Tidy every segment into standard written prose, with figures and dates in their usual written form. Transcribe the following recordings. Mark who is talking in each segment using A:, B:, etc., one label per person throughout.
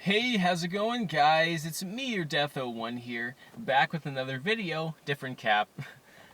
A: Hey, how's it going, guys? It's me, your Death01 here, back with another video, different cap.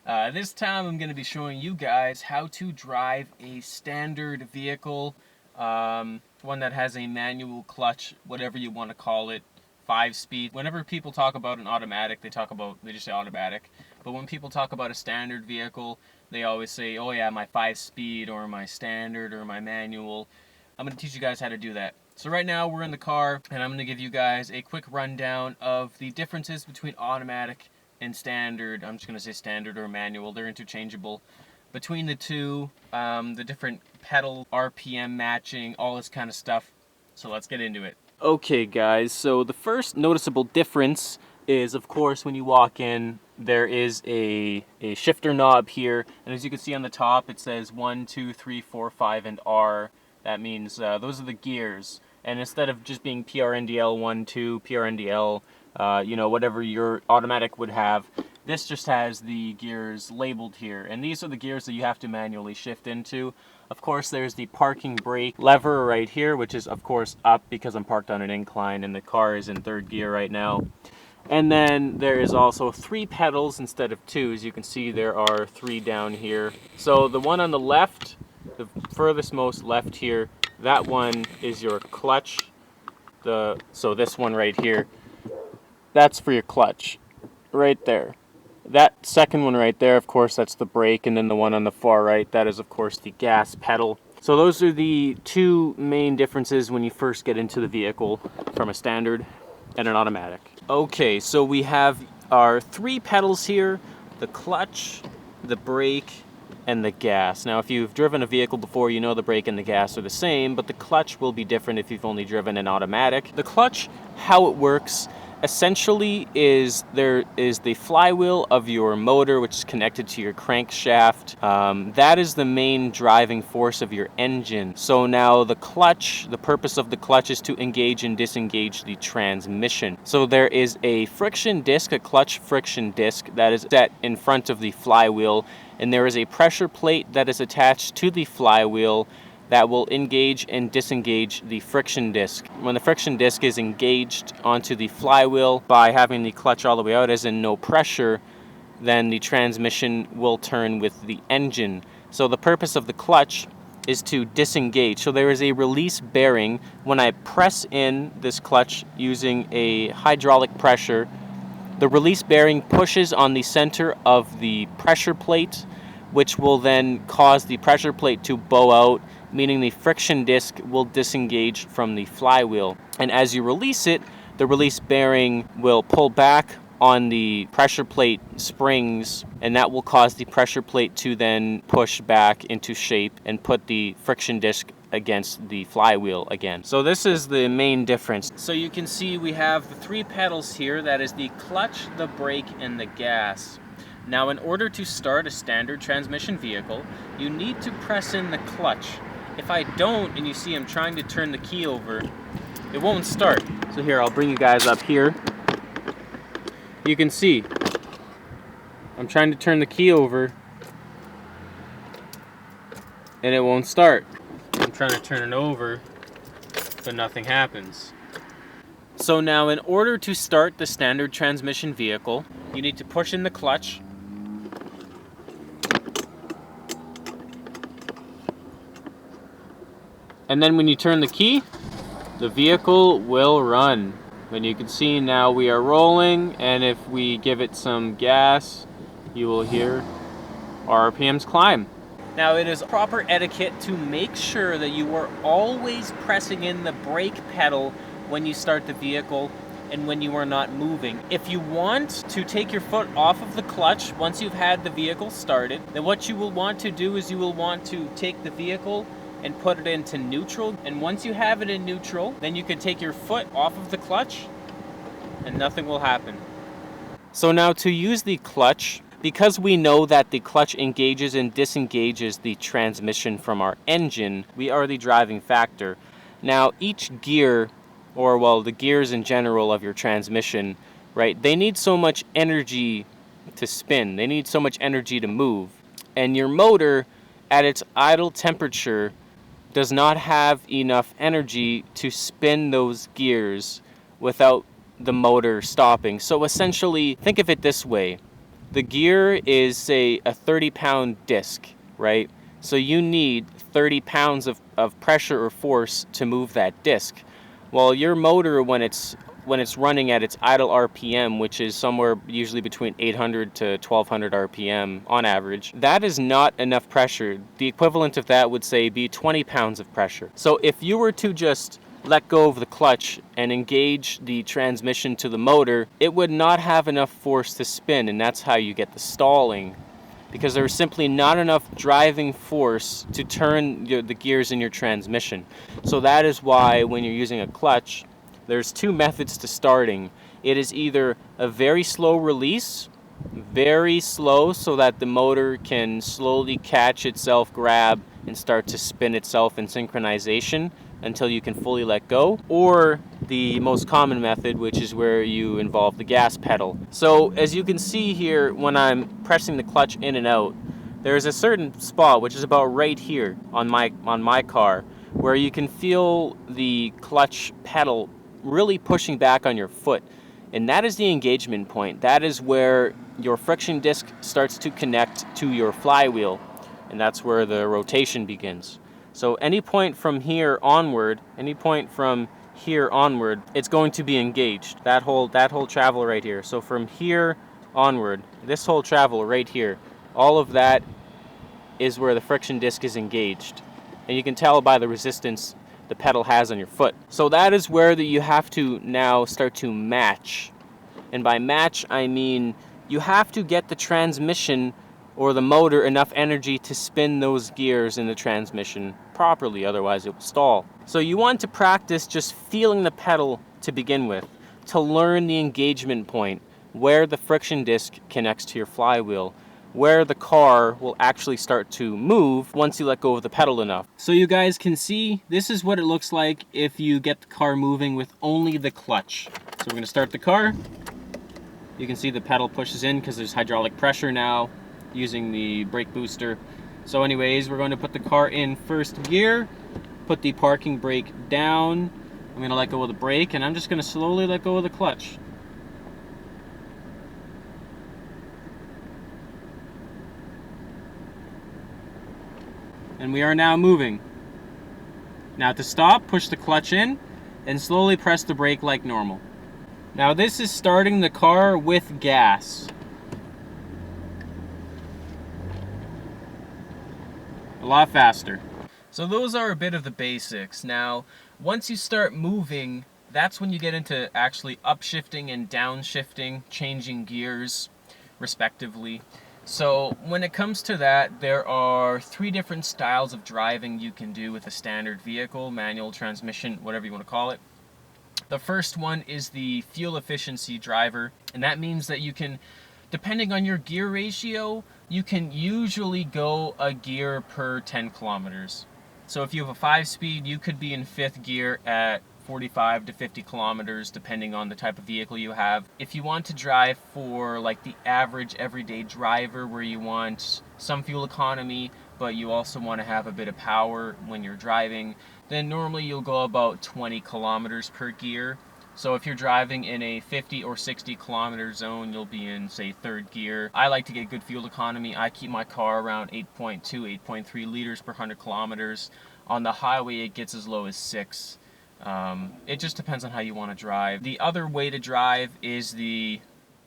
A: This time I'm going to be showing you guys how to drive a standard vehicle, one that has a manual clutch, whatever you want to call it, 5-speed. Whenever people talk about an automatic, they just say automatic. But when people talk about a standard vehicle, they always say, oh yeah, my 5-speed or my standard or my manual. I'm going to teach you guys how to do that. So right now we're in the car, and I'm going to give you guys a quick rundown of the differences between automatic and standard. I'm just going to say standard or manual. They're interchangeable. Between the two, the different pedal, RPM matching, all this kind of stuff. So let's get into it. Okay guys, so the first noticeable difference is, of course, when you walk in, there is a shifter knob here. And as you can see on the top, it says 1, 2, 3, 4, 5, and R. That means those are the gears. And instead of just being PRNDL 1, 2, PRNDL, whatever your automatic would have, this just has the gears labeled here. And these are the gears that you have to manually shift into. Of course, there's the parking brake lever right here, which is, of course, up because I'm parked on an incline and the car is in 3rd gear right now. And then there is also 3 pedals instead of 2. As you can see, there are 3 down here. So the one on the left, the furthest most left here, that one is your clutch. So this one right here, that's for your clutch, right there. That second one right there, of course, that's the brake, and then the one on the far right, that is, of course, the gas pedal. So those are the 2 main differences when you first get into the vehicle from a standard and an automatic. Okay, so we have our 3 pedals here: the clutch, the brake, and the gas. Now, if you've driven a vehicle before, you know the brake and the gas are the same, but the clutch will be different if you've only driven an automatic. The clutch, how it works, essentially is there is the flywheel of your motor, which is connected to your crankshaft. That is the main driving force of your engine. So now the clutch, the purpose of the clutch is to engage and disengage the transmission. So there is a friction disc, a clutch friction disc, that is set in front of the flywheel, and there is a pressure plate that is attached to the flywheel that will engage and disengage the friction disc. When the friction disc is engaged onto the flywheel by having the clutch all the way out, as in no pressure, then the transmission will turn with the engine. So the purpose of the clutch is to disengage. So there is a release bearing. When I press in this clutch using a hydraulic pressure, the release bearing pushes on the center of the pressure plate, which will then cause the pressure plate to bow out, meaning the friction disc will disengage from the flywheel. And as you release it, the release bearing will pull back on the pressure plate springs, and that will cause the pressure plate to then push back into shape and put the friction disc against the flywheel again. So this is the main difference. So you can see we have the 3 pedals here. That is the clutch, the brake, and the gas. Now, in order to start a standard transmission vehicle, you need to press in the clutch. If I don't, and you see I'm trying to turn the key over, it won't start. So here, I'll bring you guys up here. You can see I'm trying to turn the key over, and it won't start. I'm trying to turn it over, but nothing happens. So now, in order to start the standard transmission vehicle, you need to push in the clutch. And then when you turn the key, the vehicle will run. And you can see now we are rolling, and if we give it some gas, you will hear RPMs climb. Now, it is proper etiquette to make sure that you are always pressing in the brake pedal when you start the vehicle and when you are not moving. If you want to take your foot off of the clutch once you've had the vehicle started, then what you will want to do is you will want to take the vehicle and put it into neutral. And once you have it in neutral, then you can take your foot off of the clutch and nothing will happen. So now, to use the clutch, because we know that the clutch engages and disengages the transmission from our engine, we are the driving factor. Now, each gear, or well, the gears in general of your transmission, right, they need so much energy to spin. They need so much energy to move. And your motor, at its idle temperature, does not have enough energy to spin those gears without the motor stopping. So essentially, think of it this way. The gear is, say, a 30-pound disc, right? So you need 30 pounds of pressure or force to move that disc. Well, your motor, when it's running at its idle RPM, which is somewhere usually between 800 to 1200 RPM on average, that is not enough pressure. The equivalent of that would, say, be 20 pounds of pressure. So if you were to just let go of the clutch and engage the transmission to the motor, it would not have enough force to spin, and that's how you get the stalling, because there's simply not enough driving force to turn the gears in your transmission. So that is why when you're using a clutch, there's two methods to starting. It is either a very slow release, very slow, so that the motor can slowly catch itself, grab, and start to spin itself in synchronization until you can fully let go, or the most common method, which is where you involve the gas pedal. So as you can see here, when I'm pressing the clutch in and out, there's a certain spot, which is about right here on my car, where you can feel the clutch pedal really pushing back on your foot. And that is the engagement point. That is where your friction disc starts to connect to your flywheel, and that's where the rotation begins. So any point from here onward, it's going to be engaged. That whole travel right here. So from here onward, this whole travel right here, all of that is where the friction disc is engaged. And you can tell by the resistance the pedal has on your foot. So that is where you have to now start to match. And by match, I mean you have to get the transmission or the motor enough energy to spin those gears in the transmission properly, otherwise it will stall. So you want to practice just feeling the pedal to begin with, to learn the engagement point, where the friction disc connects to your flywheel, where the car will actually start to move once you let go of the pedal enough. So you guys can see, this is what it looks like if you get the car moving with only the clutch. So we're going to start the car. You can see the pedal pushes in because there's hydraulic pressure now using the brake booster. So anyways, we're going to put the car in first gear, put the parking brake down. I'm going to let go of the brake, and I'm just going to slowly let go of the clutch. And we are now moving. Now to stop, push the clutch in and slowly press the brake like normal. Now this is starting the car with gas. A lot faster. So those are a bit of the basics. Now, once you start moving, that's when you get into actually upshifting and downshifting, changing gears, respectively. So when it comes to that, there are 3 different styles of driving you can do with a standard vehicle, manual transmission, whatever you want to call it. The first one is the fuel efficiency driver, and that means that you can, depending on your gear ratio, you can usually go a gear per 10 kilometers. So if you have a 5-speed, you could be in 5th gear at 45 to 50 kilometers, depending on the type of vehicle you have. If you want to drive for like the average everyday driver, where you want some fuel economy, but you also want to have a bit of power when you're driving, then normally you'll go about 20 kilometers per gear. So if you're driving in a 50 or 60 kilometer zone, you'll be in, say, 3rd gear. I like to get good fuel economy. I keep my car around 8.2, 8.3 liters per 100 kilometers. On the highway, it gets as low as 6. It just depends on how you want to drive. The other way to drive is the,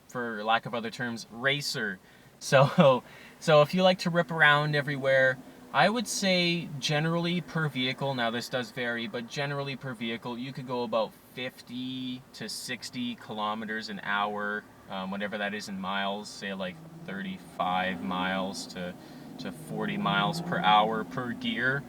A: for lack of other terms, racer. So if you like to rip around everywhere, I would say generally per vehicle, now this does vary, but generally per vehicle, you could go about 50 to 60 kilometers an hour, whatever that is in miles, say like 35 miles to 40 miles per hour per gear.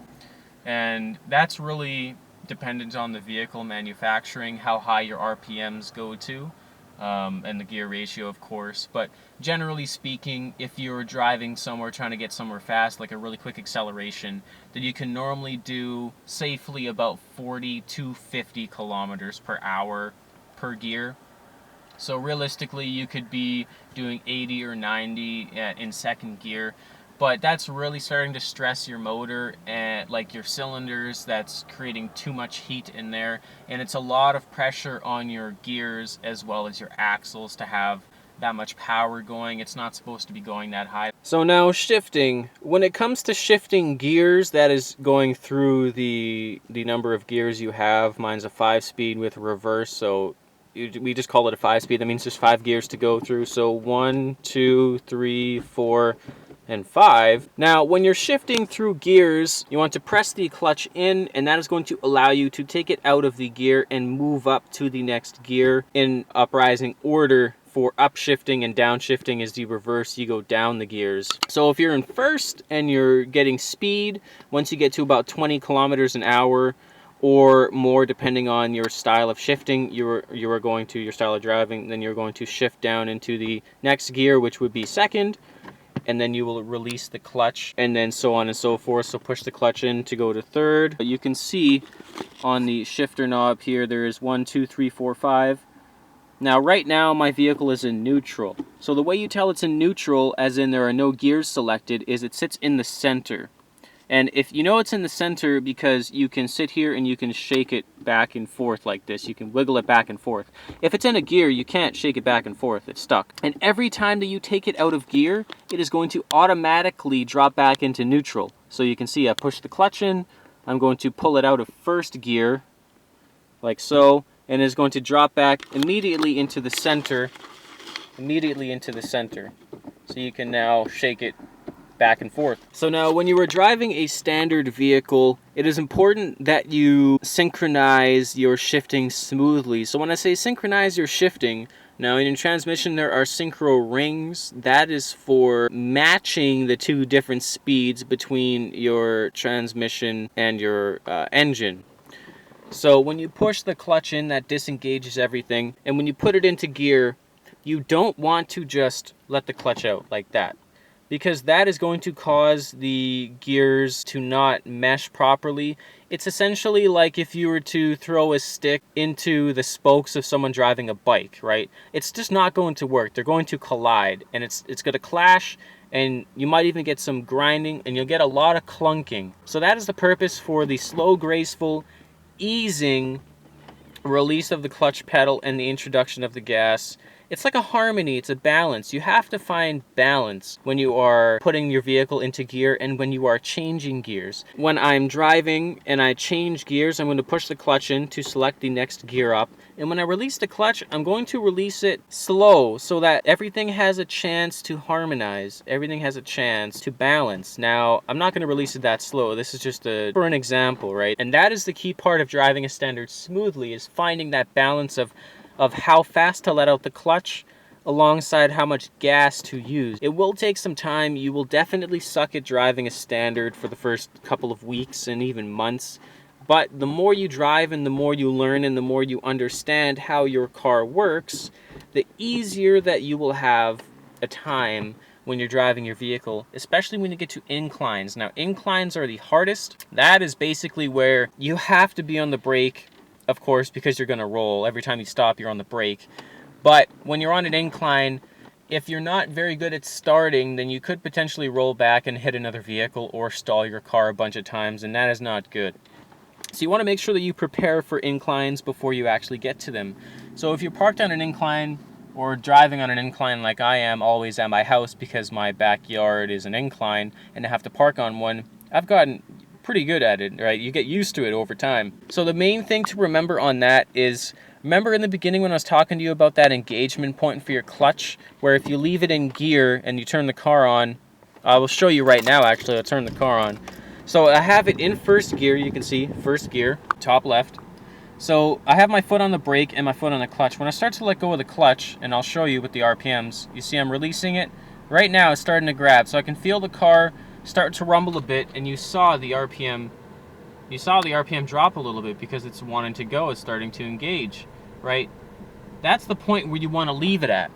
A: And that's really dependent on the vehicle manufacturing, how high your RPMs go to, and the gear ratio, of course. But generally speaking, if you're driving somewhere, trying to get somewhere fast, like a really quick acceleration, then you can normally do safely about 40 to 50 kilometers per hour per gear. So realistically, you could be doing 80 or 90 in 2nd gear. but that's really starting to stress your motor and like your cylinders. That's creating too much heat in there, and it's a lot of pressure on your gears as well as your axles to have that much power going. It's not supposed to be going that high. So now shifting. When it comes to shifting gears, that is going through the number of gears you have. Mine's a 5-speed with reverse, so we just call it a 5-speed. That means there's 5 gears to go through. So 1, 2, 3, 4, and 5. Now, when you're shifting through gears, you want to press the clutch in, and that is going to allow you to take it out of the gear and move up to the next gear in uprising order. For upshifting and downshifting is the reverse, you go down the gears. So if you're in first and you're getting speed, once you get to about 20 kilometers an hour or more, depending on your style of shifting, your style of driving, then you're going to shift down into the next gear, which would be second, and then you will release the clutch, and then so on and so forth. So push the clutch in to go to third. You can see on the shifter knob here, there is 1, 2, 3, 4, 5. Now, right now, my vehicle is in neutral. So the way you tell it's in neutral, as in there are no gears selected, is it sits in the center. And if you know it's in the center, because you can sit here and you can shake it back and forth like this. You can wiggle it back and forth. If it's in a gear, you can't shake it back and forth. It's stuck. And every time that you take it out of gear, it is going to automatically drop back into neutral. So you can see I push the clutch in. I'm going to pull it out of first gear, like so. And is going to drop back immediately into the center. So you can now shake it back and forth. So now when you are driving a standard vehicle, it is important that you synchronize your shifting smoothly. So when I say synchronize your shifting, now in your transmission there are synchro rings. That is for matching the two different speeds between your transmission and your engine. So when you push the clutch in, that disengages everything. And when you put it into gear, you don't want to just let the clutch out like that, because that is going to cause the gears to not mesh properly. It's essentially like if you were to throw a stick into the spokes of someone driving a bike, right? It's just not going to work. They're going to collide, and it's going to clash, and you might even get some grinding, and you'll get a lot of clunking. So that is the purpose for the slow, graceful, easing release of the clutch pedal and the introduction of the gas. It's like a harmony, it's a balance. You have to find balance when you are putting your vehicle into gear and when you are changing gears. When I'm driving and I change gears, I'm going to push the clutch in to select the next gear up. And when I release the clutch, I'm going to release it slow so that everything has a chance to harmonize. Everything has a chance to balance. Now, I'm not going to release it that slow. This is just for an example, right? And that is the key part of driving a standard smoothly, is finding that balance of how fast to let out the clutch alongside how much gas to use. It will take some time. You will definitely suck at driving a standard for the first couple of weeks and even months. But the more you drive and the more you learn and the more you understand how your car works, the easier that you will have a time when you're driving your vehicle, especially when you get to inclines. Now, inclines are the hardest. That is basically where you have to be on the brake, of course, because you're going to roll. Every time you stop, you're on the brake. But when you're on an incline, if you're not very good at starting, then you could potentially roll back and hit another vehicle or stall your car a bunch of times, and that is not good. So you want to make sure that you prepare for inclines before you actually get to them. So if you're parked on an incline or driving on an incline like I am always at my house, because my backyard is an incline and I have to park on one, I've gotten pretty good at it, right? You get used to it over time. So the main thing to remember on that is, remember in the beginning when I was talking to you about that engagement point for your clutch, where if you leave it in gear and you turn the car on, I will show you right now actually, I'll turn the car on. So I have it in first gear, you can see, first gear, top left. So I have my foot on the brake and my foot on the clutch. When I start to let go of the clutch, and I'll show you with the RPMs, you see I'm releasing it. Right now it's starting to grab, so I can feel the car start to rumble a bit, and you saw the RPM drop a little bit because it's wanting to go, it's starting to engage, right? That's the point where you want to leave it at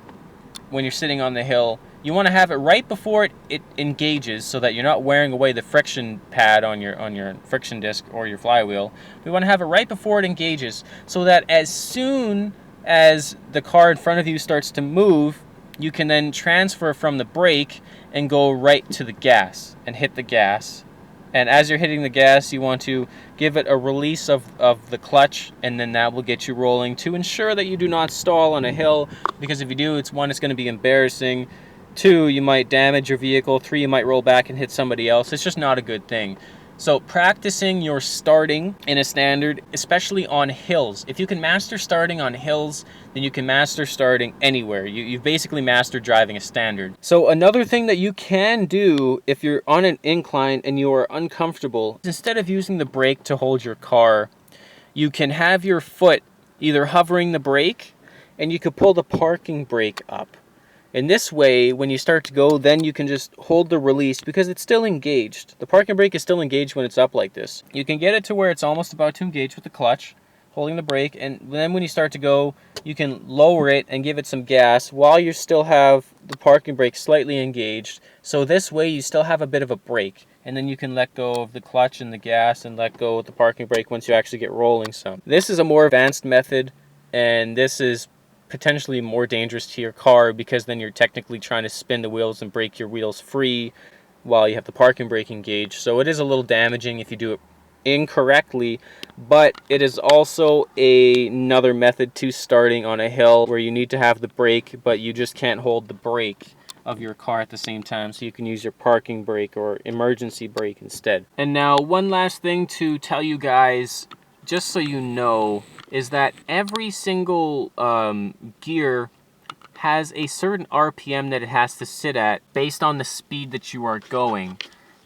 A: when you're sitting on the hill. You want to have it right before it engages so that you're not wearing away the friction pad on your friction disc or your flywheel. We want to have it right before it engages so that as soon as the car in front of you starts to move, you can then transfer from the brake and go right to the gas and hit the gas. And as you're hitting the gas, you want to give it a release of the clutch, and then that will get you rolling to ensure that you do not stall on a hill, because if you do, it's going to be embarrassing. 2, you might damage your vehicle. 3, you might roll back and hit somebody else. It's just not a good thing. So practicing your starting in a standard, especially on hills. If you can master starting on hills, then you can master starting anywhere. You've basically mastered driving a standard. So another thing that you can do if you're on an incline and you are uncomfortable, instead of using the brake to hold your car, you can have your foot either hovering the brake, and you could pull the parking brake up. In this way, when you start to go, then you can just hold the release because it's still engaged. The parking brake is still engaged when it's up like this. You can get it to where it's almost about to engage with the clutch, holding the brake, and then when you start to go, you can lower it and give it some gas while you still have the parking brake slightly engaged. So this way, you still have a bit of a brake, and then you can let go of the clutch and the gas and let go of the parking brake once you actually get rolling some. This is a more advanced method, and this is potentially more dangerous to your car because then you're technically trying to spin the wheels and break your wheels free while you have the parking brake engaged. So it is a little damaging if you do it incorrectly, but it is also another method to starting on a hill where you need to have the brake, but you just can't hold the brake of your car at the same time, so you can use your parking brake or emergency brake instead. And now one last thing to tell you guys, just so you know, is that every single gear has a certain RPM that it has to sit at based on the speed that you are going.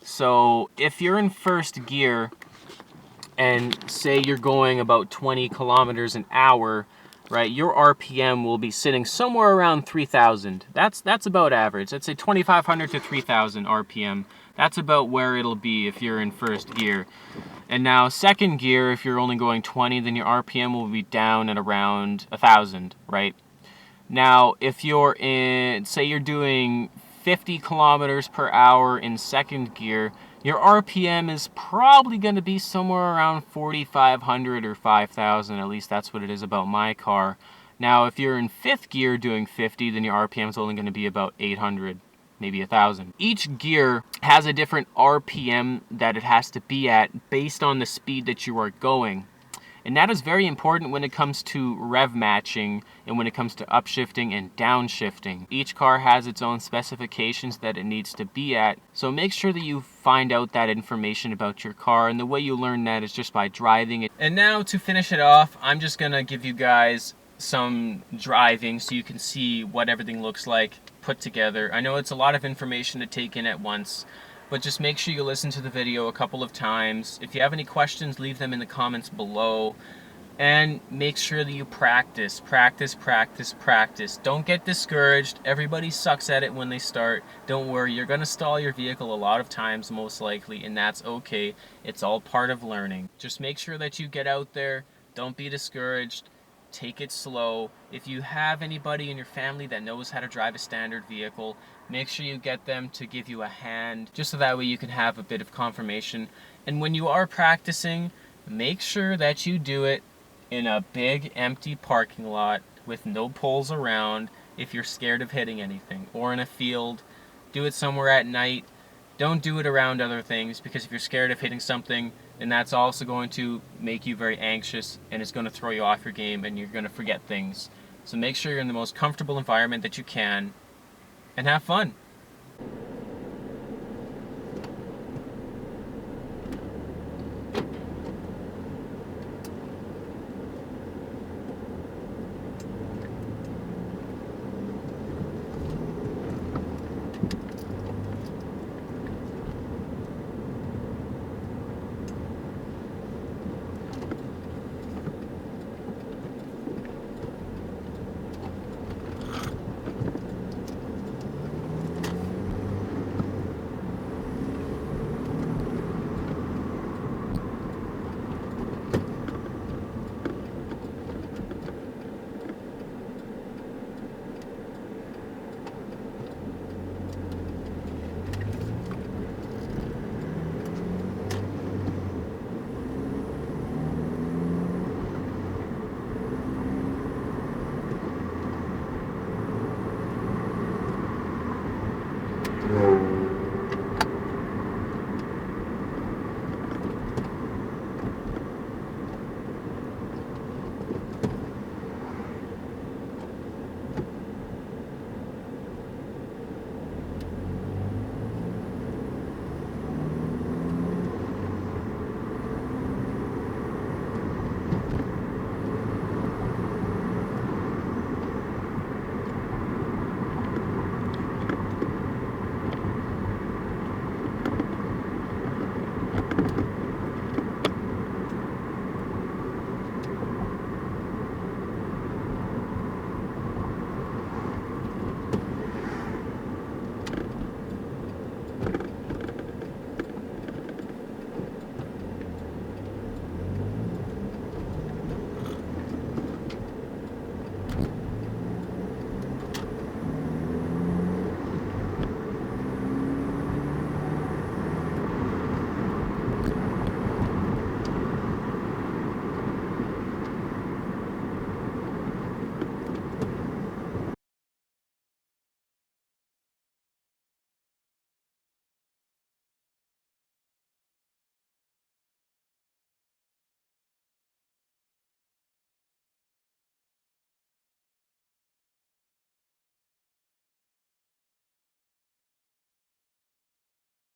A: So if you're in first gear and say you're going about 20 kilometers an hour, right, your RPM will be sitting somewhere around 3,000. That's about average. Let's say 2,500 to 3,000 RPM. That's about where it'll be if you're in first gear. And now second gear, if you're only going 20, then your RPM will be down at around 1,000, right? Now, if you're in, say you're doing 50 kilometers per hour in second gear, your RPM is probably going to be somewhere around 4,500 or 5,000. At least that's what it is about my car. Now, if you're in fifth gear doing 50, then your RPM is only going to be about 800. Maybe 1,000. Each gear has a different RPM that it has to be at based on the speed that you are going. And that is very important when it comes to rev matching and when it comes to upshifting and downshifting. Each car has its own specifications that it needs to be at. So make sure that you find out that information about your car, and the way you learn that is just by driving it. And now to finish it off, I'm just gonna give you guys some driving so you can see what everything looks like put together. I know it's a lot of information to take in at once, but just make sure you listen to the video a couple of times. If you have any questions, leave them in the comments below, and make sure that you practice. Don't get discouraged. Everybody sucks at it when they start. Don't worry, you're gonna stall your vehicle a lot of times, most likely, and that's okay. It's all part of learning. Just make sure that you get out there. Don't be discouraged. Take it slow. If you have anybody in your family that knows how to drive a standard vehicle, make sure you get them to give you a hand, just so that way you can have a bit of confirmation. And when you are practicing, make sure that you do it in a big empty parking lot with no poles around if you're scared of hitting anything, or in a field. Do it somewhere at night. Don't do it around other things, because if you're scared of hitting something, then that's also going to make you very anxious, and it's going to throw you off your game, and you're going to forget things. So make sure you're in the most comfortable environment that you can, and have fun.